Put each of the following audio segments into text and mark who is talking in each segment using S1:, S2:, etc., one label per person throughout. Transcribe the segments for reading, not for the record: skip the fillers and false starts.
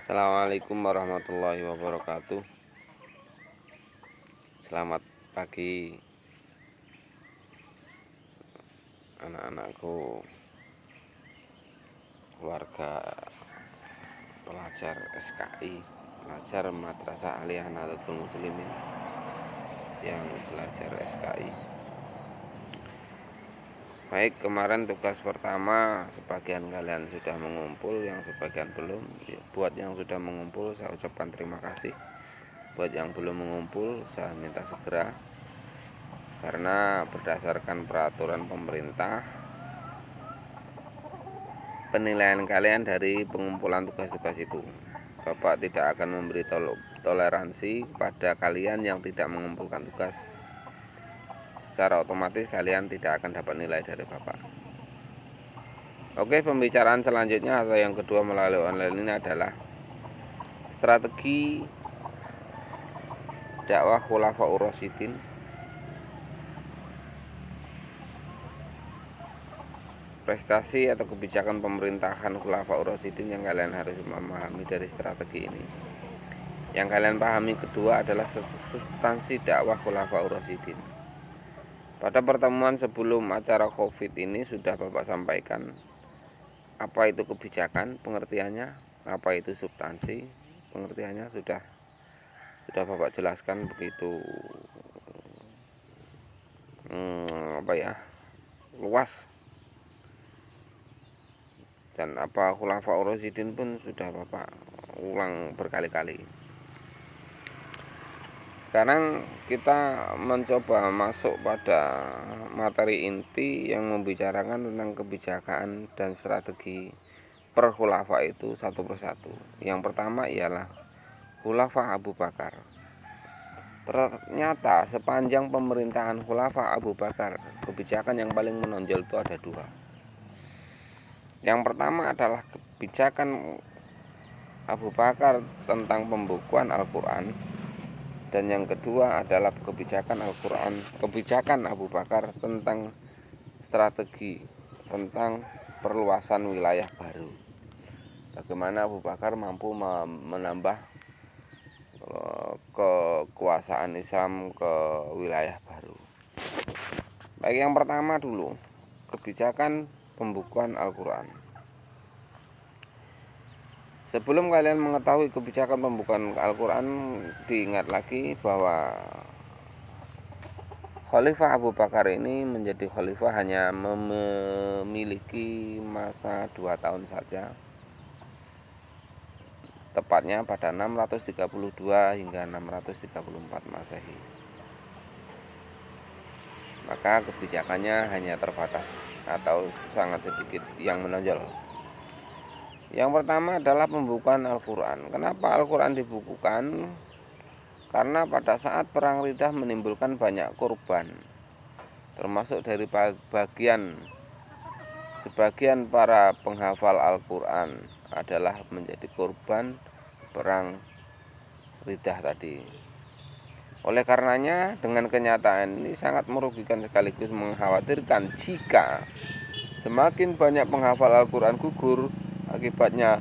S1: Assalamualaikum warahmatullahi wabarakatuh. Selamat pagi anak-anakku, keluarga pelajar SKI, pelajar Madrasah Aliyah Nahdlatul Muslimin yang belajar SKI. Baik, kemarin tugas pertama sebagian kalian sudah mengumpul, yang sebagian belum. Buat yang sudah mengumpul saya ucapkan terima kasih. Buat yang belum mengumpul saya minta segera, karena berdasarkan peraturan pemerintah, penilaian kalian dari pengumpulan tugas-tugas itu, Bapak tidak akan memberi toleransi pada kalian yang tidak mengumpulkan tugas. Secara otomatis kalian tidak akan dapat nilai dari Bapak. Oke, pembicaraan selanjutnya atau yang kedua melalui online ini adalah strategi dakwah Khulafaur Rasyidin. Prestasi atau kebijakan pemerintahan Khulafaur Rasyidin yang kalian harus memahami dari strategi ini. Yang kalian pahami kedua adalah substansi dakwah Khulafaur Rasyidin. Pada pertemuan sebelum acara Covid ini sudah Bapak sampaikan apa itu kebijakan, pengertiannya, apa itu substansi, pengertiannya sudah Bapak jelaskan begitu luas. Dan apa Khulafaur Rasyidin pun sudah Bapak ulang berkali-kali. Sekarang kita mencoba masuk pada materi inti yang membicarakan tentang kebijakan dan strategi per khulafa itu satu persatu. Yang pertama ialah Khulafa Abu Bakar. Ternyata sepanjang pemerintahan Khulafa Abu Bakar, kebijakan yang paling menonjol itu ada dua. Yang pertama adalah kebijakan Abu Bakar tentang pembukuan Al-Quran, dan yang kedua adalah kebijakan Abu Bakar tentang strategi tentang perluasan wilayah baru. Bagaimana Abu Bakar mampu menambah kekuasaan Islam ke wilayah baru. Baik, yang pertama dulu, kebijakan pembukuan Al-Quran. Sebelum kalian mengetahui kebijakan pembukaan Al-Quran, diingat lagi bahwa Khalifah Abu Bakar ini menjadi khalifah hanya memiliki masa 2 tahun saja, tepatnya pada 632 hingga 634 Masehi. Maka kebijakannya hanya terbatas atau sangat sedikit yang menonjol. Yang pertama adalah pembukaan Al-Quran. Kenapa Al-Quran dibukukan? Karena pada saat perang Riddah menimbulkan banyak korban, termasuk dari sebagian para penghafal Al-Quran adalah menjadi korban perang Riddah tadi. Oleh karenanya, dengan kenyataan ini sangat merugikan sekaligus mengkhawatirkan jika semakin banyak penghafal Al-Quran gugur. Akibatnya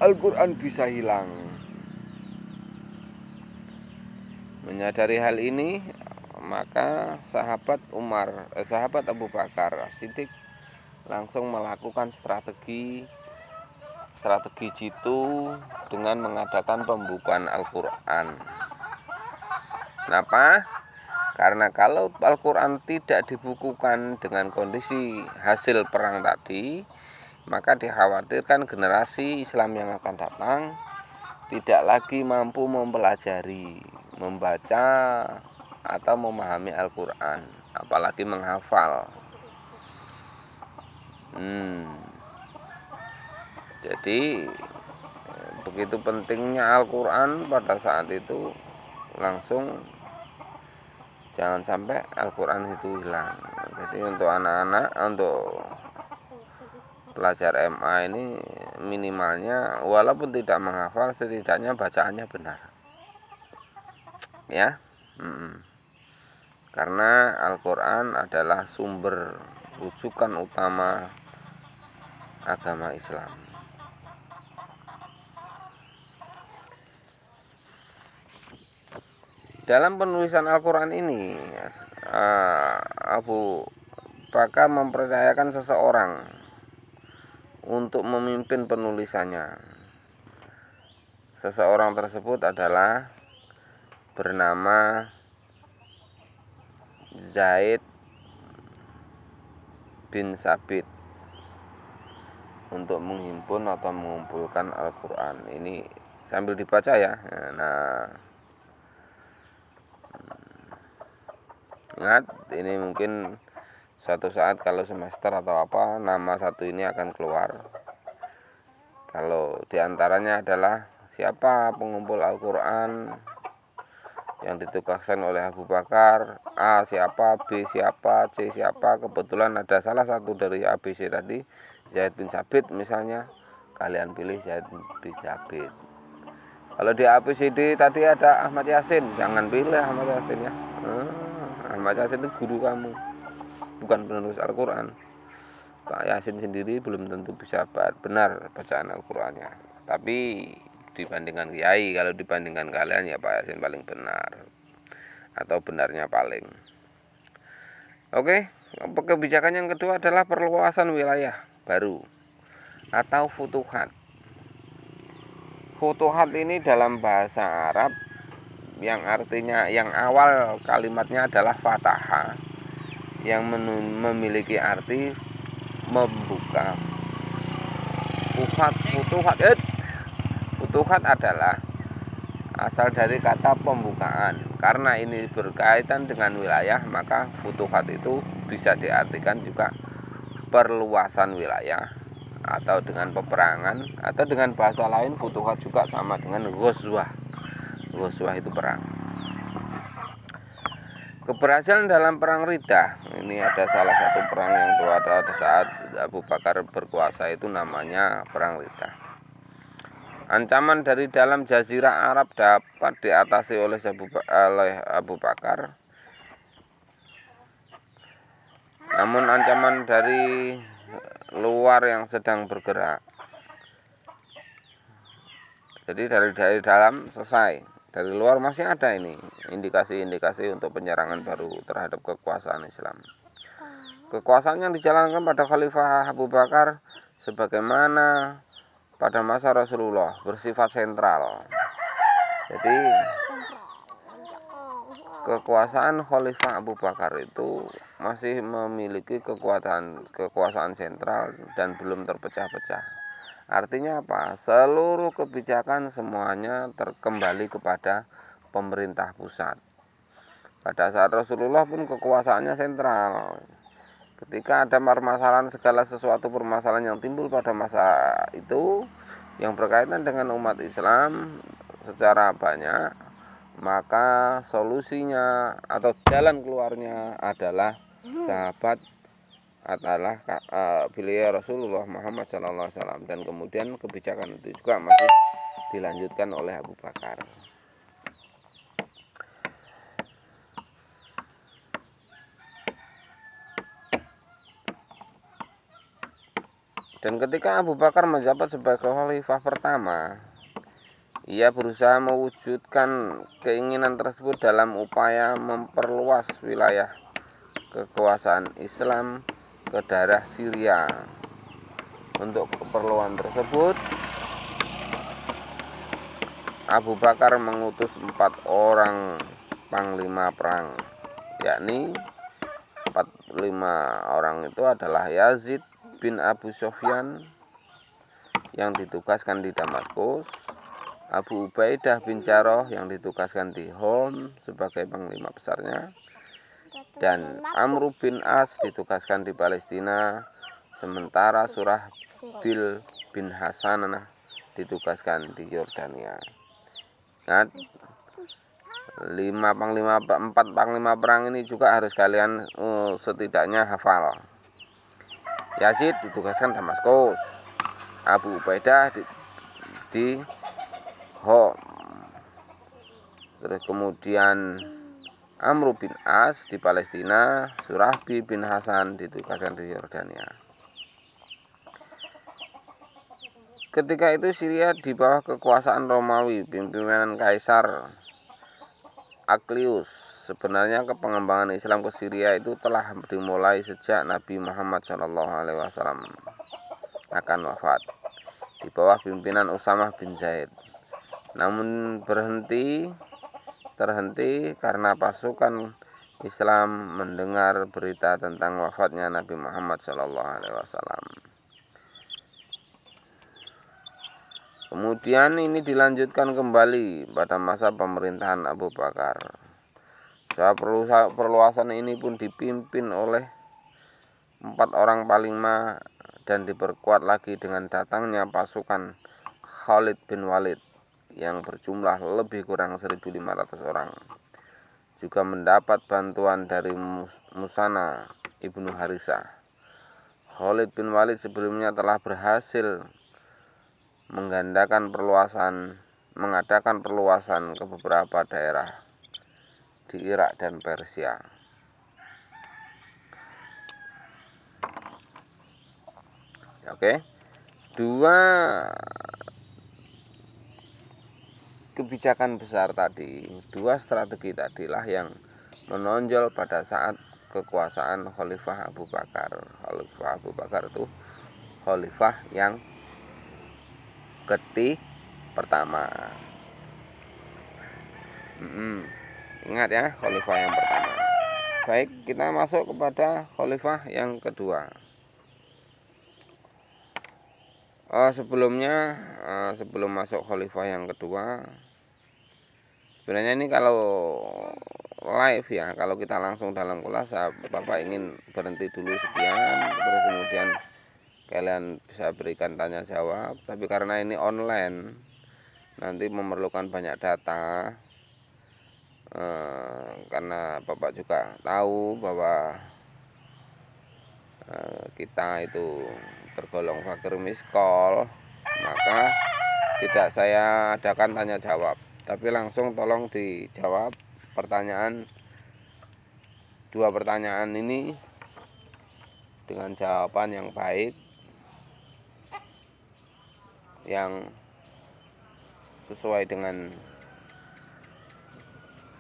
S1: Al-Quran bisa hilang. Menyadari hal ini, maka sahabat Abu Bakar As-Siddiq langsung melakukan strategi jitu dengan mengadakan pembukaan Al-Quran. Kenapa? Karena kalau Al-Quran tidak dibukukan dengan kondisi hasil perang tadi, maka dikhawatirkan generasi Islam yang akan datang tidak lagi mampu mempelajari, membaca, atau memahami Al-Quran, apalagi menghafal. Jadi begitu pentingnya Al-Quran pada saat itu, langsung jangan sampai Al-Quran itu hilang. Jadi untuk anak-anak, untuk pelajar MA ini minimalnya walaupun tidak menghafal, setidaknya bacaannya benar, ya. Karena Al-Quran adalah sumber rujukan utama agama Islam. Dalam penulisan Al-Quran ini, Abu Bakar mempercayakan seseorang untuk memimpin penulisannya. Seseorang tersebut adalah bernama Zaid bin Sabit, untuk menghimpun atau mengumpulkan Al-Quran. Ini sambil dibaca ya. Nah, ingat, ini mungkin suatu saat kalau semester atau apa, nama satu ini akan keluar. Kalau diantaranya adalah siapa pengumpul Al-Quran yang ditugaskan oleh Abu Bakar, A siapa, B siapa, C siapa. Kebetulan ada salah satu dari ABC tadi, Zaid bin Sabit misalnya, kalian pilih Zaid bin Sabit. Kalau di ABCD tadi ada Ahmad Yasin, jangan pilih Ahmad Yasin ya. Ahmad Yasin itu guru kamu, bukan penulis Al-Quran. Pak Yasin sendiri belum tentu bisa benar bacaan Al-Qurannya. Tapi dibandingkan kiai, kalau dibandingkan kalian ya Pak Yasin paling benar, atau benarnya paling. Oke, kebijakan yang kedua adalah perluasan wilayah baru atau futuhat. Futuhat ini dalam bahasa Arab yang artinya, yang awal kalimatnya adalah fataha, yang memiliki arti membuka. Futuhat adalah asal dari kata pembukaan. Karena ini berkaitan dengan wilayah, maka futuhat itu bisa diartikan juga perluasan wilayah, atau dengan peperangan, atau dengan bahasa lain futuhat juga sama dengan ghazwah. Ghazwah itu perang. Keberhasilan dalam perang Riddah, ini ada salah satu perang yang ada saat Abu Bakar berkuasa, itu namanya perang Riddah. Ancaman dari dalam jazirah Arab dapat diatasi oleh Abu Bakar. Namun ancaman dari luar yang sedang bergerak, jadi dari dalam selesai, dari luar masih ada ini indikasi-indikasi untuk penyerangan baru terhadap kekuasaan Islam. Kekuasaan yang dijalankan pada Khalifah Abu Bakar sebagaimana pada masa Rasulullah bersifat sentral. Jadi kekuasaan Khalifah Abu Bakar itu masih memiliki kekuasaan sentral dan belum terpecah-pecah. Artinya apa? Seluruh kebijakan semuanya kembali kepada pemerintah pusat. Pada saat Rasulullah pun kekuasaannya sentral. Ketika ada permasalahan, segala sesuatu permasalahan yang timbul pada masa itu yang berkaitan dengan umat Islam secara banyak, maka solusinya atau jalan keluarnya adalah beliau Rasulullah Muhammad SAW, dan kemudian kebijakan itu juga masih dilanjutkan oleh Abu Bakar. Dan ketika Abu Bakar menjabat sebagai khalifah pertama, ia berusaha mewujudkan keinginan tersebut dalam upaya memperluas wilayah kekuasaan Islam ke daerah Syria. Untuk keperluan tersebut, Abu Bakar mengutus 4 orang panglima perang, yakni 5 orang itu adalah Yazid bin Abu Sufyan yang ditugaskan di Damaskus, Abu Ubaidah bin Jarrah yang ditugaskan di Hom sebagai panglima besarnya, dan Amr bin As ditugaskan di Palestina, sementara Surahbil bin Hasanah ditugaskan di Yordania. Ingat, 4 panglima perang ini juga harus kalian setidaknya hafal. Yazid ditugaskan Damaskus, Abu Ubaidah di Hom, terus kemudian Amr bin As di Palestina, Surahbi bin Hasan ditugaskan di Yordania. Ketika itu Syria di bawah kekuasaan Romawi, pimpinan Kaisar Aklius, sebenarnya pengembangan Islam ke Syria itu telah dimulai sejak Nabi Muhammad SAW akan wafat di bawah pimpinan Usamah bin Zaid. Namun terhenti karena pasukan Islam mendengar berita tentang wafatnya Nabi Muhammad SAW. Kemudian ini dilanjutkan kembali pada masa pemerintahan Abu Bakar. Perluasan ini pun dipimpin oleh 4 orang panglima dan diperkuat lagi dengan datangnya pasukan Khalid bin Walid yang berjumlah lebih kurang 1.500 orang. Juga mendapat bantuan dari Musanna ibnu Harisah. Khalid bin Walid sebelumnya telah berhasil mengadakan perluasan ke beberapa daerah di Irak dan Persia. Oke. 2 kebijakan besar tadi, 2 strategi tadilah yang menonjol pada saat kekuasaan Khalifah Abu Bakar. Khalifah Abu Bakar itu khalifah yang pertama. Ingat ya, khalifah yang pertama. Baik, kita masuk kepada khalifah yang kedua. Sebelum masuk khalifah yang kedua, sebenarnya ini kalau live ya, kalau kita langsung dalam kelas, Bapak ingin berhenti dulu sekian, terus kemudian kalian bisa berikan tanya jawab. Tapi karena ini online, nanti memerlukan banyak data, karena Bapak juga tahu bahwa kita itu tergolong fakir miskin, maka tidak saya adakan tanya jawab, tapi langsung tolong dijawab dua pertanyaan ini dengan jawaban yang baik, yang sesuai dengan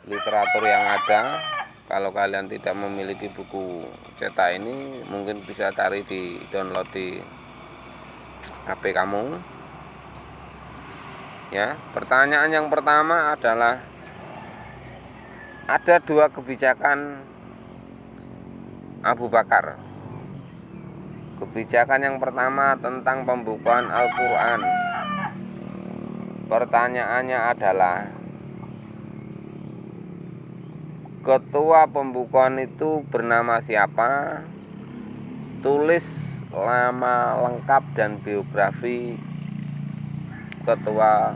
S1: literatur yang ada. Kalau kalian tidak memiliki buku cetak ini, mungkin bisa cari di download di HP kamu. Ya, pertanyaan yang pertama adalah, ada 2 kebijakan Abu Bakar. Kebijakan yang pertama tentang pembukuan Al-Quran. Pertanyaannya adalah, ketua pembukuan itu bernama siapa? Tulis nama lengkap dan biografi ketua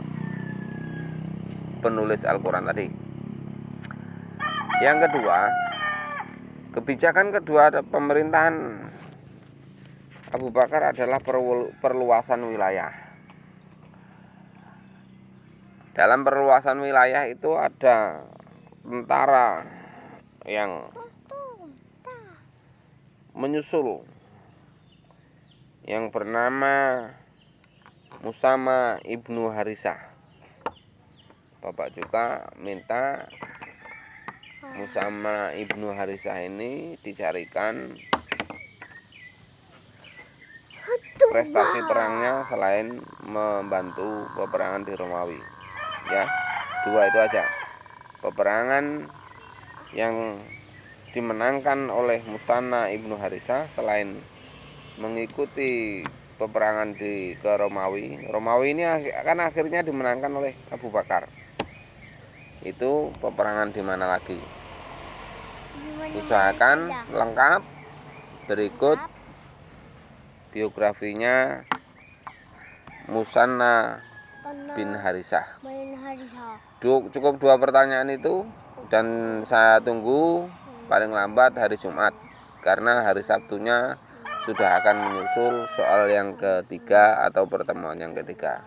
S1: penulis Al-Quran tadi. Yang kedua, kebijakan kedua pemerintahan Abu Bakar adalah perluasan wilayah. Dalam perluasan wilayah itu ada tentara yang menyusul yang bernama Musanna ibnu Harisah. Bapak juga minta Musanna ibnu Harisah ini dicarikan prestasi perangnya selain membantu peperangan di Romawi. Ya, 2 itu aja. Peperangan yang dimenangkan oleh Musanna ibnu Harisah selain mengikuti peperangan ke Romawi. Romawi ini akan akhirnya dimenangkan oleh Abu Bakar. Itu peperangan di mana lagi? Usahakan lengkap. Berikut biografinya Musanna bin Harisah. Cukup 2 pertanyaan itu, dan saya tunggu paling lambat hari Jumat, karena hari Sabtunya sudah akan menyusul soal yang ketiga atau pertemuan yang ketiga.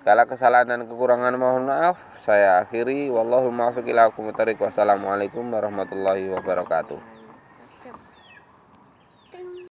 S1: Segala kesalahan dan kekurangan mohon maaf. Saya akhiri. Wallahul muwaffiq ila aqwamit thoriq. Wassalamualaikum warahmatullahi wabarakatuh.